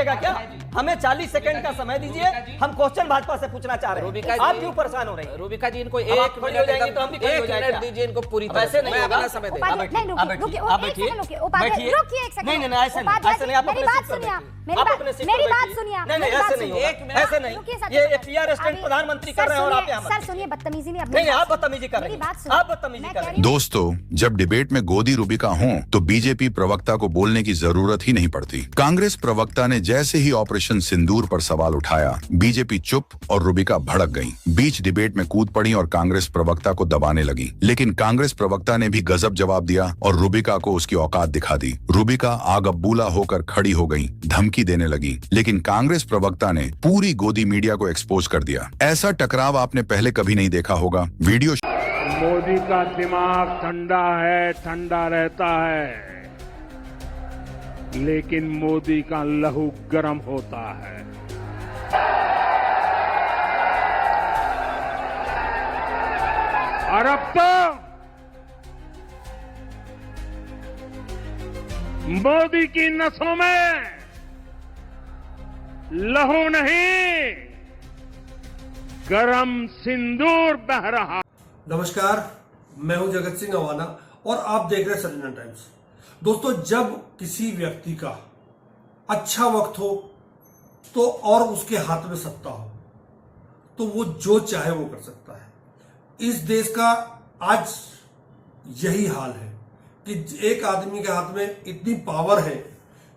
दीजिएगा क्या? हमें 40 सेकंड का समय दीजिए, हम क्वेश्चन भाजपा से पूछना चाह रहे हैं। आप क्यों परेशान हो रही हैं? रूबिका जी, इनको 1 मिनट दीजिए, इनको पूरी तरह से मैं अपना समय दे। आप बैठिए, नहीं, ऐसे नहीं, ये पीआर स्टैंड प्रधानमंत्री कर रहे हैं और आप यहाँ सर सुनिए, बदतमीजी नहीं, नहीं, आप बदतमीजी कर रहे हैं, आप बदतमीजी कर रहे हैं। दोस्तों, जब डिबेट में गोदी रूबिका हों तो बीजेपी प्रवक्ता को बोलने की जरूरत ही नहीं पड़ती। कांग्रेस प्रवक्ता ने जैसे ही ऑपरेशन सिंदूर पर सवाल उठाया, बीजेपी चुप और रूबिका भड़क गईं। बीच डिबेट में कूद पड़ी और कांग्रेस प्रवक्ता को दबाने लगी। लेकिन कांग्रेस प्रवक्ता ने भी गजब जवाब दिया और रूबिका को उसकी औकात दिखा दी। रूबिका आग अब्बूला होकर खड़ी हो गई, धमकी देने लगी, लेकिन कांग्रेस प्रवक्ता ने पूरी गोदी मीडिया को एक्सपोज कर दिया। ऐसा टकराव आपने पहले कभी नहीं देखा होगा। वीडियो मोदी का दिमाग ठंडा है, ठंडा रहता है, लेकिन मोदी का लहू गर्म होता है। और अब तो मोदी की नसों में लहू नहीं, गरम सिंदूर बह रहा। नमस्कार, मैं हूं जगत सिंह अवाना और आप देख रहे हैं संजना टाइम्स। दोस्तों, जब किसी व्यक्ति का अच्छा वक्त हो तो और उसके हाथ में सत्ता हो तो वो जो चाहे वो कर सकता है। इस देश का आज यही हाल है कि एक आदमी के हाथ में इतनी पावर है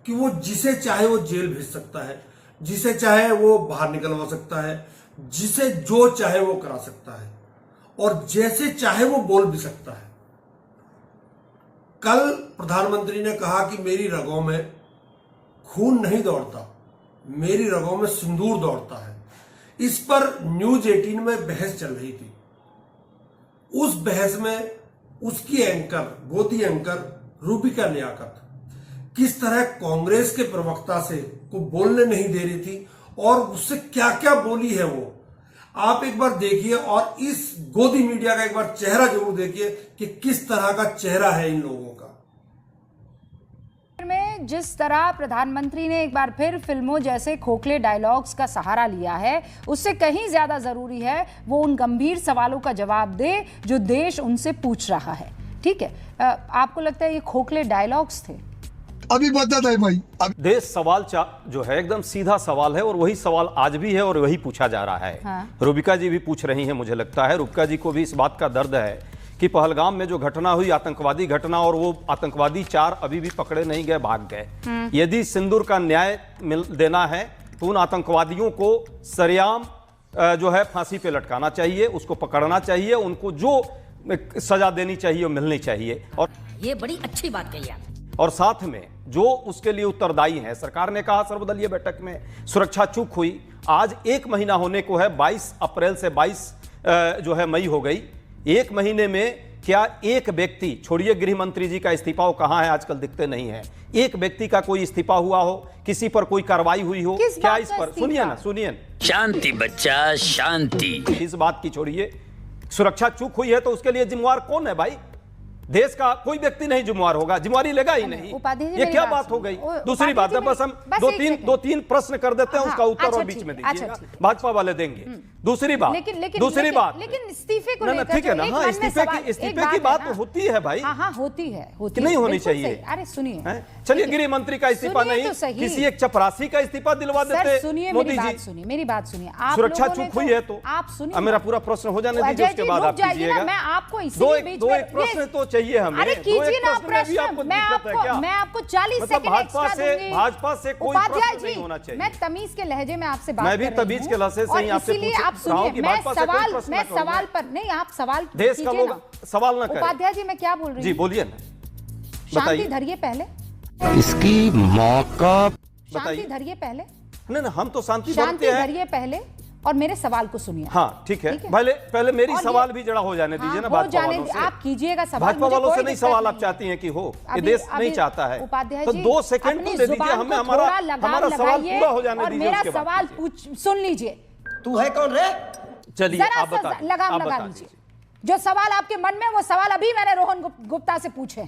कि वो जिसे चाहे वो जेल भेज सकता है, जिसे चाहे वो बाहर निकलवा सकता है, जिसे जो चाहे वो करा सकता है और जैसे चाहे वो बोल भी सकता है। कल प्रधानमंत्री ने कहा कि मेरी रगों में खून नहीं दौड़ता, मेरी रगों में सिंदूर दौड़ता है। इस पर न्यूज 18 में बहस चल रही थी। उस बहस में उसकी एंकर, गोदी एंकर रूबिका लियाकत किस तरह कांग्रेस के प्रवक्ता से को बोलने नहीं दे रही थी और उससे क्या क्या बोली है वो आप एक बार देखिए और इस गोदी मीडिया का एक बार चेहरा जरूर देखिए कि किस तरह का चेहरा है इन लोगों का। में जिस तरह प्रधानमंत्री ने एक बार फिर फिल्मों जैसे खोखले डायलॉग्स का सहारा लिया है, उससे कहीं ज्यादा जरूरी है वो उन गंभीर सवालों का जवाब दे जो देश उनसे पूछ रहा है। ठीक है, आपको लगता है ये खोखले डायलॉग्स थे? अभी बता था भाई। देश सवाल जो है एकदम सीधा सवाल है और वही सवाल आज भी है और वही पूछा जा रहा है। हाँ। रूबिका जी भी पूछ रही हैं, मुझे लगता है रूबिका जी को भी इस बात का दर्द है कि पहलगाम में जो घटना हुई, आतंकवादी घटना, और वो आतंकवादी 4 अभी भी पकड़े नहीं गए, भाग गए। यदि सिंदूर का न्याय देना है तो उन आतंकवादियों को सरेआम जो है फांसी पे लटकाना चाहिए, उसको पकड़ना चाहिए, उनको जो सजा देनी चाहिए वो मिलनी चाहिए। और ये बड़ी अच्छी बात कही आप। और साथ में जो उसके लिए उत्तरदायी है, सरकार ने कहा सर्वदलीय बैठक में सुरक्षा चूक हुई, आज 1 महीना होने को है, 22 अप्रैल से 22 जो है मई हो गई। 1 महीने में क्या एक व्यक्ति, छोड़िए गृह मंत्री जी का इस्तीफा, वो कहाँ है आजकल, दिखते नहीं है, एक व्यक्ति का कोई इस्तीफा हुआ हो, किसी पर कोई कार्रवाई हुई हो क्या इस पर? सुनिए ना, सुनिए। शांति बच्चा, शांति। इस बात की छोड़िए, सुरक्षा चूक हुई है तो उसके लिए जिम्मेवार कौन है भाई? देश का कोई व्यक्ति नहीं जिम्मेवार होगा, जिम्मेवारी लेगा ही नहीं। ये क्या बात हो गई? दूसरी बात है, बस हम दो तीन प्रश्न कर देते हैं, उसका उत्तर और बीच में दीजिएगा, भाजपा वाले देंगे। दूसरी बात, लेकिन इस्तीफे को लेकर ठीक है ना, हाँ, इस्तीफे की बात होती है भाई, हाँ होती है, नहीं होनी चाहिए। अरे सुनिए, चलिए गृह मंत्री का इस्तीफा नहीं, किसी एक चपरासी का इस्तीफा दिलवा देते मोदी जी। मेरी बात सुनिए, सुरक्षा चूक हुई है तो आप सुनिए, मेरा पूरा प्रश्न हो जाने दीजिए, उसके बाद आप कीजिएगा। मैं आपको दो एक प्रश्न तो चाहिए हमें। अरे कीजिए ना प्रश्न, मैं आपको 40 सेकंड एक्स्ट्रा दूंगी। भाजपा से कोई प्रश्न नहीं होना चाहिए। मैं तमीज के लहजे में आपसे बात कर रही हूं। मैं भी तमीज के लहजे से ही आपसे पूछ रहा हूं कि भाजपा से कोई प्रश्न मैं सवाल पर नहीं, आप सवाल देश का लोग सवाल ना करें। उपाध्याय जी, मैं क्या बोल रही हूं? जी बोलिए ना, शांति धरिए पहले, इसकी मौका शांति धरिए पहले। नहीं, हम तो शांति धरिए पहले और मेरे सवाल को सुनिए। हाँ ठीक है, पहले मेरी सवाल भी जड़ा हो जाने दीजिए ना भाजपा वालों से। आप कीजिएगा सवाल, भाजपा वालों से नहीं सवाल आप चाहती हैं कि हो, ये देश नहीं चाहता है तो 2 सेकंड तो दे दीजिए हमें, हमारा सवाल पूरा हो जाने दीजिए। मेरा सवाल सुन लीजिए। तू है कौन रे? चलिए आप बता, लगाम लगा लीजिए। जो सवाल आपके मन में, वो सवाल अभी मैंने रोहन गुप्ता से पूछे।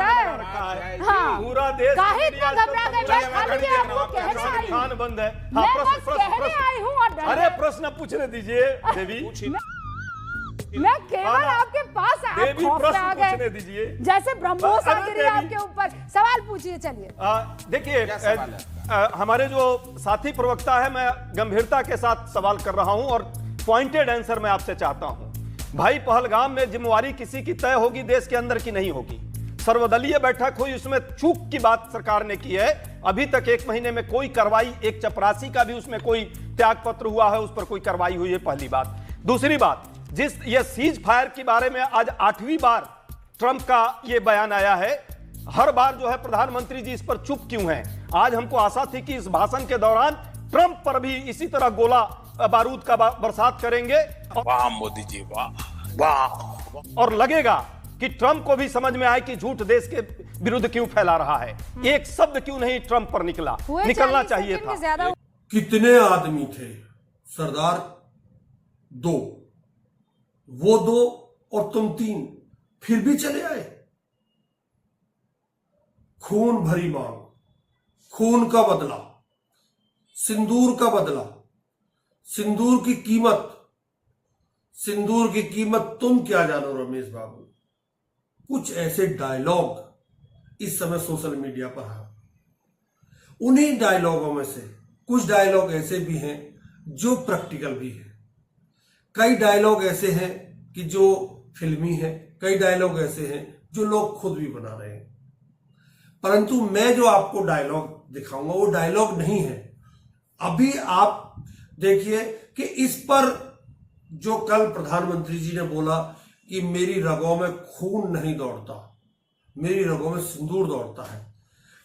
सर। हाँ, पूरा देश काहे इतना घबरा गए? मैं खाली आपको कहने आई हूँ। खान बंद है। मैं बस कहने आई हूँ और अरे प्रश्न पूछने दीजिए देवी, मैं केवल आपके पास देवी खौफ में प्रश्न आ पूछने गए, दीजिए। जैसे ब्रह्मोस आ अरे गिरी देवी। आपके ऊपर। सवाल पूछिए, चलिए। देखिए हमारे जो साथी प्रवक्ता है, मैं गंभीरता के साथ सवाल कर रहा हूं और पॉइंटेड आंसर मैं आपसे चाहता हूं। भाई, पहलगाम में जिम्मेवारी किसी की तय होगी, देश के अंदर की नहीं होगी। सर्वदलीय बैठक हुई, उसमें चूक की बात सरकार ने की है। अभी तक 1 महीने में कोई कार्रवाई, एक चपरासी का भी उसमें कोई त्याग पत्र हुआ है, उस पर कोई कार्रवाई हुई है, पहली बात। दूसरी बात, जिस ये सीज फायर के बारे में आज 8वीं बार ट्रंप का ये बयान आया है, हर बार जो है प्रधानमंत्री जी इस पर चुप क्यों हैं? आज हमको आशा थी कि इस भाषण के दौरान ट्रंप पर भी इसी तरह गोला बारूद का बरसात करेंगे। वाह मोदी जी, वाह वाह। और लगेगा कि ट्रंप को भी समझ में आए कि झूठ देश के विरुद्ध क्यों फैला रहा है। एक शब्द क्यों नहीं ट्रंप पर निकलना चाहिए था। कितने आदमी थे सरदार? 2, वो 2 और तुम 3, फिर भी चले आए। खून भरी मांग, खून का बदला, सिंदूर का बदला, सिंदूर की कीमत, सिंदूर की कीमत तुम क्या जानो रमेश बाबू। कुछ ऐसे डायलॉग इस समय सोशल मीडिया पर है। उन्हीं डायलॉगों में से कुछ डायलॉग ऐसे भी हैं जो प्रैक्टिकल भी है, कई डायलॉग ऐसे हैं कि जो फिल्मी है, कई डायलॉग ऐसे हैं जो लोग खुद भी बना रहे हैं। परंतु मैं जो आपको डायलॉग दिखाऊंगा वो डायलॉग नहीं है। अभी आप देखिए कि इस पर जो कल प्रधानमंत्री जी ने बोला कि मेरी रगों में खून नहीं दौड़ता, मेरी रगों में सिंदूर दौड़ता है,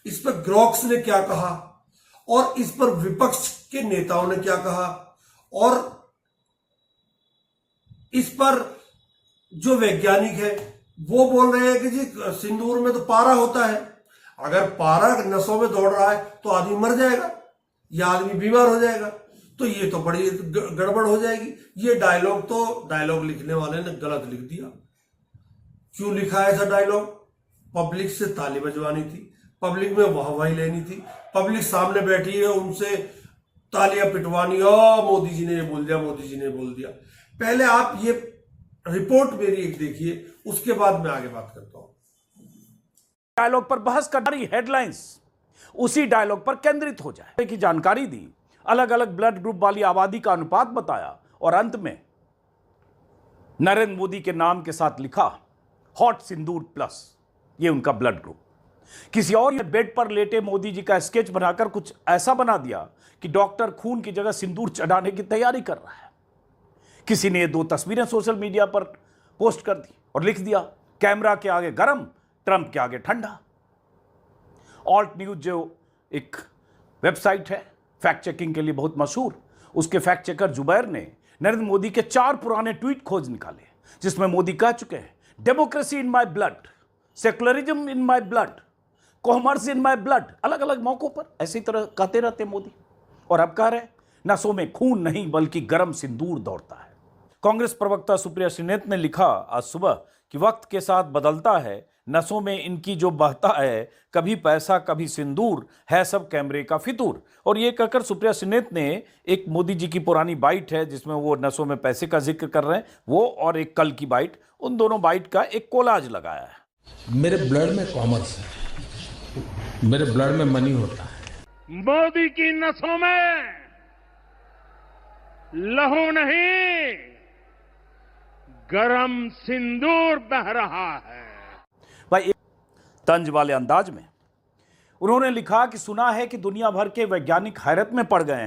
इस पर ग्रोक्स ने क्या कहा और इस पर विपक्ष के नेताओं ने क्या कहा, और इस पर जो वैज्ञानिक है वो बोल रहे हैं कि जी सिंदूर में तो पारा होता है, अगर पारा नसों में दौड़ रहा है तो आदमी मर जाएगा या आदमी बीमार हो जाएगा, तो ये तो बड़ी गड़बड़ हो जाएगी। ये डायलॉग तो डायलॉग लिखने वाले ने गलत लिख दिया। क्यों लिखा है ऐसा डायलॉग? पब्लिक से ताली बजवानी थी, पब्लिक में वाहवाही लेनी थी, पब्लिक सामने बैठी है उनसे तालियां पिटवानी, मोदी जी ने ये बोल दिया, मोदी जी ने बोल दिया। पहले आप ये रिपोर्ट मेरी एक देखिए, उसके बाद मैं आगे बात करता हूं। डायलॉग पर बहस करना, हेडलाइंस उसी डायलॉग पर केंद्रित हो जाए की जानकारी दी, अलग अलग ब्लड ग्रुप वाली आबादी का अनुपात बताया और अंत में नरेंद्र मोदी के नाम के साथ लिखा हॉट सिंदूर प्लस, ये उनका ब्लड ग्रुप। किसी और बेड पर लेटे मोदी जी का स्केच बनाकर कुछ ऐसा बना दिया कि डॉक्टर खून की जगह सिंदूर चढ़ाने की तैयारी कर रहा है। किसी ने ये 2 तस्वीरें सोशल मीडिया पर पोस्ट कर दी और लिख दिया कैमरा के आगे गरम, ट्रंप के आगे ठंडा। ऑल्ट न्यूज जो एक वेबसाइट है फैक्ट चेकिंग के लिए बहुत मशहूर, उसके फैक्ट चेकर जुबैर ने नरेंद्र मोदी के 4 पुराने ट्वीट खोज निकाले जिसमें मोदी कह चुके हैं democracy in my blood, secularism in my blood, commerce in my blood. अलग अलग मौकों पर ऐसी तरह कहते रहते मोदी, और अब कह रहे नसों में खून नहीं बल्कि गर्म सिंदूर दौड़ता है। कांग्रेस प्रवक्ता सुप्रिया श्रीनेत ने लिखा आज सुबह कि वक्त के साथ बदलता है, नसों में इनकी जो बहता है, कभी पैसा कभी सिंदूर, है सब कैमरे का फितूर। और ये कहकर सुप्रिया श्रीनेत ने एक मोदी जी की पुरानी बाइट है जिसमें वो नसों में पैसे का जिक्र कर रहे हैं, वो और एक कल की बाइट, उन दोनों बाइट का एक कोलाज लगाया है। मेरे ब्लड में कॉमर्स है, मेरे ब्लड में मनी होता है। मोदी की नसों में लहू नहीं, गरम सिंदूर बह रहा है। भाई एक तंज वाले अंदाज में उन्होंने लिखा कि सुना है कि दुनिया भर के वैज्ञानिक हैरत में पड़ गए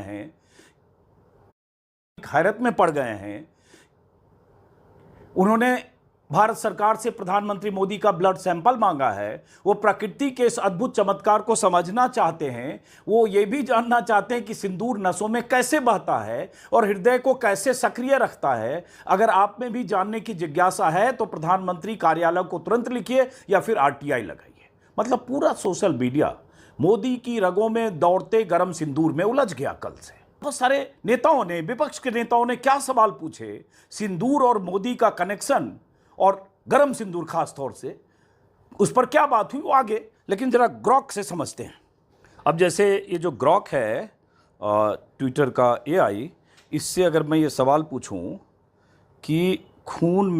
हैं। उन्होंने भारत सरकार से प्रधानमंत्री मोदी का ब्लड सैंपल मांगा है। वो प्रकृति के इस अद्भुत चमत्कार को समझना चाहते हैं। वो ये भी जानना चाहते हैं कि सिंदूर नसों में कैसे बहता है और हृदय को कैसे सक्रिय रखता है। अगर आप में भी जानने की जिज्ञासा है तो प्रधानमंत्री कार्यालय को तुरंत लिखिए या फिर RTI लगाइए। मतलब पूरा सोशल मीडिया मोदी की रगों में दौड़ते गर्म सिंदूर में उलझ गया कल से। बहुत सारे नेताओं ने, विपक्ष के नेताओं ने क्या सवाल पूछे, सिंदूर और मोदी का कनेक्शन और गरम सिंदूर खास तौर से, उस पर क्या बात हुई वो आगे, लेकिन जरा ग्रॉक से समझते हैं। अब जैसे ये जो ग्रॉक है ट्विटर का AI, इससे अगर मैं ये सवाल पूछूं कि खून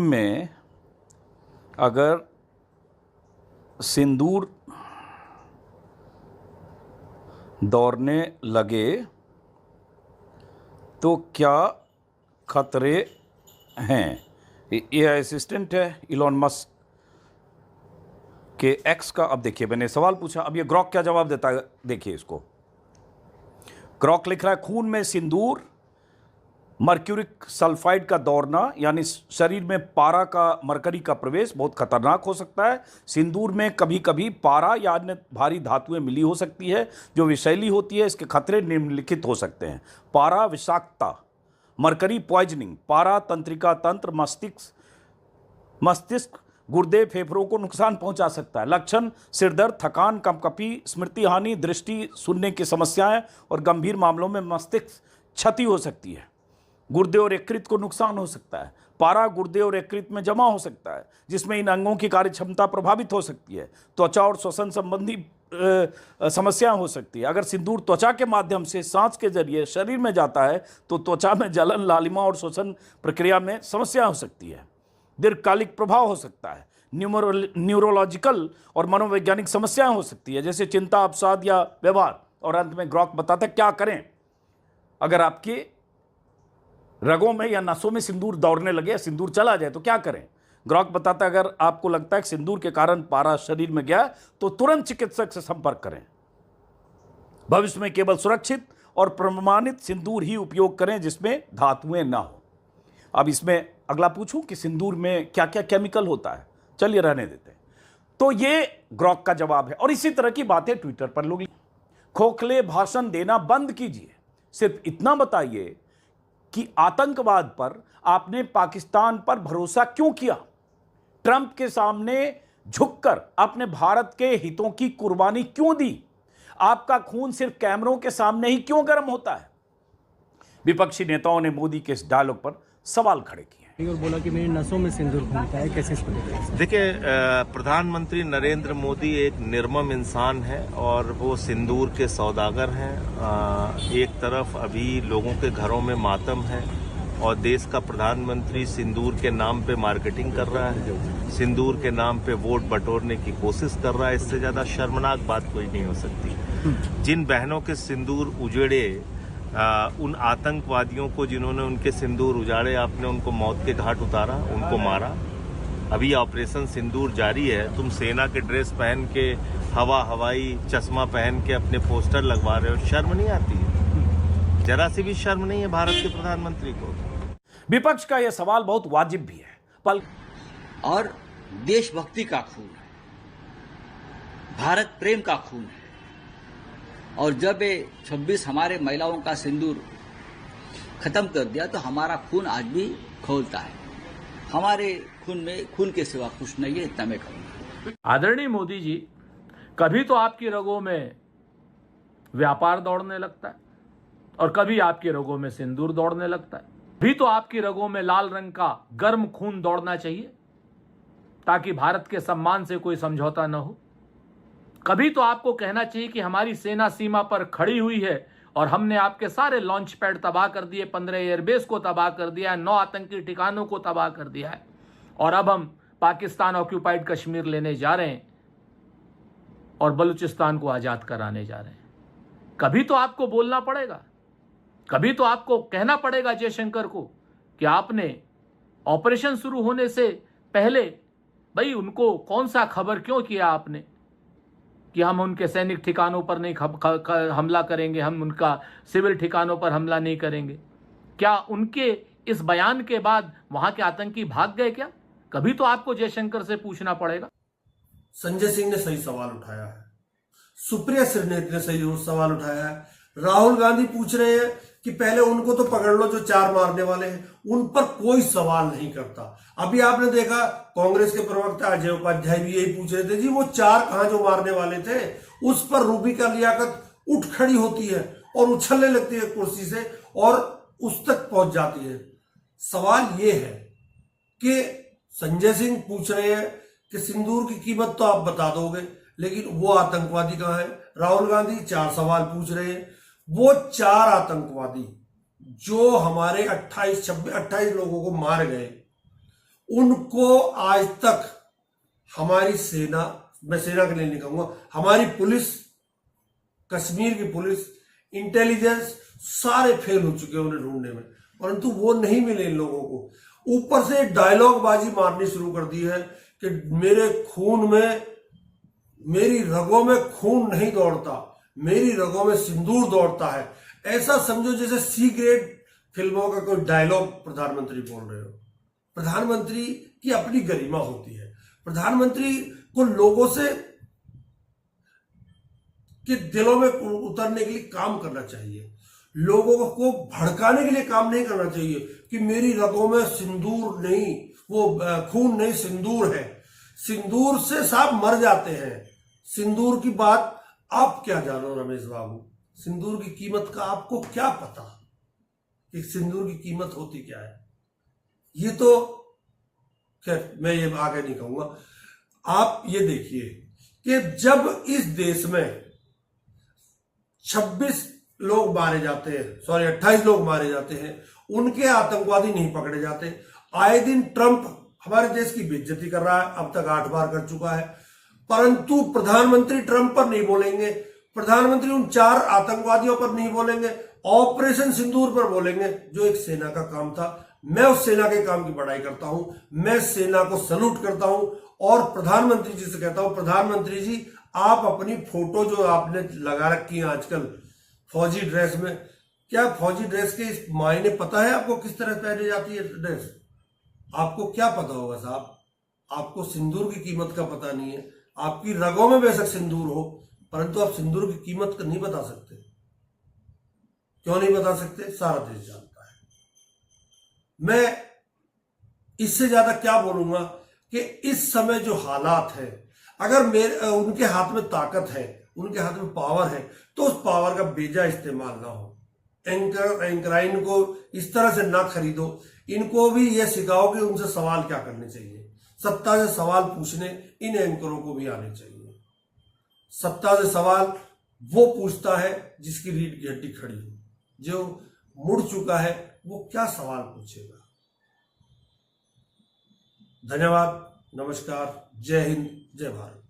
में अगर सिंदूर दौड़ने लगे तो क्या खतरे हैं? ये असिस्टेंट है इलॉन मस्क के एक्स का। अब देखिए, मैंने सवाल पूछा, अब ये ग्रॉक क्या जवाब देता है, देखिए इसको। ग्रॉक लिख रहा है, खून में सिंदूर, मर्क्यूरिक सल्फाइड का दौड़ना, यानी शरीर में पारा का मरकरी का प्रवेश बहुत खतरनाक हो सकता है। सिंदूर में कभी कभी पारा या अन्य भारी धातुएं मिली हो सकती है जो विषैली होती है। इसके खतरे निम्नलिखित हो सकते हैं। पारा विषाक्तता, मरकरी पॉइजनिंग, पारा तंत्रिका तंत्र, मस्तिष्क, गुर्दे, फेफड़ों को नुकसान पहुंचा सकता है। लक्षण, सिरदर्द, थकान, कंपकपी, स्मृति हानि, दृष्टि, सुनने की समस्याएं और गंभीर मामलों में मस्तिष्क क्षति हो सकती है। गुर्दे और यकृत को नुकसान हो सकता है। पारा गुर्दे और यकृत में जमा हो सकता है जिसमें इन अंगों की कार्यक्षमता प्रभावित हो सकती है। त्वचा और श्वसन संबंधी समस्याएं हो सकती है। अगर सिंदूर त्वचा के माध्यम से सांस के जरिए शरीर में जाता है तो त्वचा में जलन, लालिमा और श्वसन प्रक्रिया में समस्या हो सकती है। दीर्घकालिक प्रभाव हो सकता है। न्यूरोलॉजिकल और मनोवैज्ञानिक समस्याएं हो सकती है जैसे चिंता, अवसाद या व्यवहार। और अंत में ग्रॉक बताता है क्या करें अगर आपके रगों में या नसों में सिंदूर दौड़ने लगे या सिंदूर चला जाए तो क्या करें। ग्रॉक बताता है अगर आपको लगता है कि सिंदूर के कारण पारा शरीर में गया तो तुरंत चिकित्सक से संपर्क करें। भविष्य में केवल सुरक्षित और प्रमाणित सिंदूर ही उपयोग करें जिसमें धातुएं ना हो। अब इसमें अगला पूछूं कि सिंदूर में क्या क्या केमिकल होता है, चलिए रहने देते हैं। तो ये ग्रॉक का जवाब है। और इसी तरह की बातें ट्विटर पर लोग, खोखले भाषण देना बंद कीजिए, सिर्फ इतना बताइए कि आतंकवाद पर आपने पाकिस्तान पर भरोसा क्यों किया। ट्रंप के सामने झुककर आपने भारत के हितों की कुर्बानी क्यों दी। आपका खून सिर्फ कैमरों के सामने ही क्यों गर्म होता है। विपक्षी नेताओं ने मोदी के इस डायलॉग पर सवाल खड़े किए और बोला कि मेरी नसों में सिंदूर घूमता है, कैसे इसको देखिए। देखिए, प्रधानमंत्री नरेंद्र मोदी एक निर्मम इंसान है और वो सिंदूर के सौदागर हैं। एक तरफ अभी लोगों के घरों में मातम है और देश का प्रधानमंत्री सिंदूर के नाम पे मार्केटिंग कर रहा है, सिंदूर के नाम पे वोट बटोरने की कोशिश कर रहा है। इससे ज्यादा शर्मनाक बात कोई नहीं हो सकती। जिन बहनों के सिंदूर उजड़े, उन आतंकवादियों को जिन्होंने उनके सिंदूर उजाड़े, आपने उनको मौत के घाट उतारा, उनको मारा। अभी ऑपरेशन सिंदूर जारी है। तुम सेना के ड्रेस पहन के, हवाई चश्मा पहन के अपने पोस्टर लगवा रहे हो, शर्म नहीं आती है? जरा सी भी शर्म नहीं है भारत के प्रधानमंत्री को। विपक्ष का यह सवाल बहुत वाजिब भी है। और देशभक्ति का खून है, भारत प्रेम का खून है। और जब ये 26 हमारे महिलाओं का सिंदूर खत्म कर दिया तो हमारा खून आज भी खौलता है। हमारे खून में खून के सिवा कुछ नहीं है, इतना मैं कहूँगा। आदरणीय मोदी जी, कभी तो आपकी रगों में व्यापार दौड़ने लगता है और कभी आपकी रगों में सिंदूर दौड़ने लगता है। भी तो आपकी रगों में लाल रंग का गर्म खून दौड़ना चाहिए ताकि भारत के सम्मान से कोई समझौता न हो। कभी तो आपको कहना चाहिए कि हमारी सेना सीमा पर खड़ी हुई है और हमने आपके सारे लॉन्च पैड तबाह कर दिए, 15 एयरबेस को तबाह कर दिया है, 9 आतंकी ठिकानों को तबाह कर दिया है और अब हम पाकिस्तान ऑक्यूपाइड कश्मीर लेने जा रहे हैं और बलूचिस्तान को आजाद कराने जा रहे हैं। कभी तो आपको बोलना पड़ेगा, कभी तो आपको कहना पड़ेगा जयशंकर को कि आपने ऑपरेशन शुरू होने से पहले भाई उनको कौन सा खबर क्यों किया आपने कि हम उनके सैनिक ठिकानों पर नहीं हमला करेंगे, हम उनका सिविल ठिकानों पर हमला नहीं करेंगे। क्या उनके इस बयान के बाद वहां के आतंकी भाग गए क्या? कभी तो आपको जयशंकर से पूछना पड़ेगा। संजय सिंह ने सही सवाल उठाया है, सुप्रिया श्रीनेत ने सही सवाल उठाया है, राहुल गांधी पूछ रहे हैं कि पहले उनको तो पकड़ लो जो 4 मारने वाले हैं, उन पर कोई सवाल नहीं करता। अभी आपने देखा कांग्रेस के प्रवक्ता अजय उपाध्याय भी यही पूछ रहे थे, जी वो 4 कहां जो मारने वाले थे। उस पर रूबी का लियाकत उठ खड़ी होती है और उछलने लगती है कुर्सी से और उस तक पहुंच जाती है। सवाल ये है कि संजय सिंह पूछ रहे हैं कि सिंदूर की कीमत तो आप बता दोगे, लेकिन वो आतंकवादी कहां है। राहुल गांधी 4 सवाल पूछ रहे हैं। वो 4 आतंकवादी जो हमारे 28 लोगों को मार गए, उनको आज तक हमारी सेना मैं सेना के लिए नहीं कहूंगा, हमारी पुलिस, कश्मीर की पुलिस, इंटेलिजेंस सारे फेल हो चुके हैं उन्हें ढूंढने में, परंतु वो नहीं मिले इन लोगों को। ऊपर से डायलॉग बाजी मारनी शुरू कर दी है कि मेरे खून में, मेरी रगों में खून नहीं दौड़ता, मेरी रगों में सिंदूर दौड़ता है। ऐसा समझो जैसे सी ग्रेड फिल्मों का कोई डायलॉग प्रधानमंत्री बोल रहे हो। प्रधानमंत्री की अपनी गरिमा होती है, प्रधानमंत्री को लोगों से के दिलों में उतरने के लिए काम करना चाहिए, लोगों को भड़काने के लिए काम नहीं करना चाहिए कि मेरी रगों में सिंदूर नहीं, वो खून नहीं सिंदूर है। सिंदूर से साहब मर जाते हैं। सिंदूर की बात आप क्या जानो रमेश बाबू, सिंदूर की कीमत का आपको क्या पता कि सिंदूर की कीमत होती क्या है? ये तो खैर मैं ये आगे नहीं कहूंगा। आप ये देखिए कि जब इस देश में 26 लोग मारे जाते हैं, 28 लोग मारे जाते हैं, उनके आतंकवादी नहीं पकड़े जाते। आए दिन ट्रंप हमारे देश की बेइज्जती कर रहा है, अब तक 8 बार कर चुका है, परंतु प्रधानमंत्री ट्रंप पर नहीं बोलेंगे, प्रधानमंत्री उन 4 आतंकवादियों पर नहीं बोलेंगे, ऑपरेशन सिंदूर पर बोलेंगे, जो एक सेना का काम था। मैं उस सेना के काम की बड़ाई करता हूं, मैं सेना को सैल्यूट करता हूं और प्रधानमंत्री जी से कहता हूं, प्रधानमंत्री जी आप अपनी फोटो जो आपने लगा रखी है आजकल फौजी ड्रेस में, क्या फौजी ड्रेस के इस मायने पता है आपको किस तरह पहनी जाती है ड्रेस? आपको क्या पता होगा साहब? आपको सिंदूर की कीमत का पता नहीं है। आपकी रगों में बेशक सिंदूर हो, परंतु आप सिंदूर की कीमत नहीं बता सकते। क्यों नहीं बता सकते? सारा देश जानता है। मैं इससे ज्यादा क्या बोलूंगा कि इस समय जो हालात है, अगर उनके हाथ में ताकत है, उनके हाथ में पावर है, तो उस पावर का बेजा इस्तेमाल ना हो। एंकराइन को इस तरह से ना खरीदो, इनको भी यह सिखाओ कि उनसे सवाल क्या करने चाहिए। सत्ता से सवाल पूछने इन एंकरों को भी आने चाहिए। सत्ता से सवाल वो पूछता है जिसकी रीढ़ की हड्डी खड़ी हो, जो मुड़ चुका है वो क्या सवाल पूछेगा। धन्यवाद, नमस्कार, जय हिंद, जय भारत।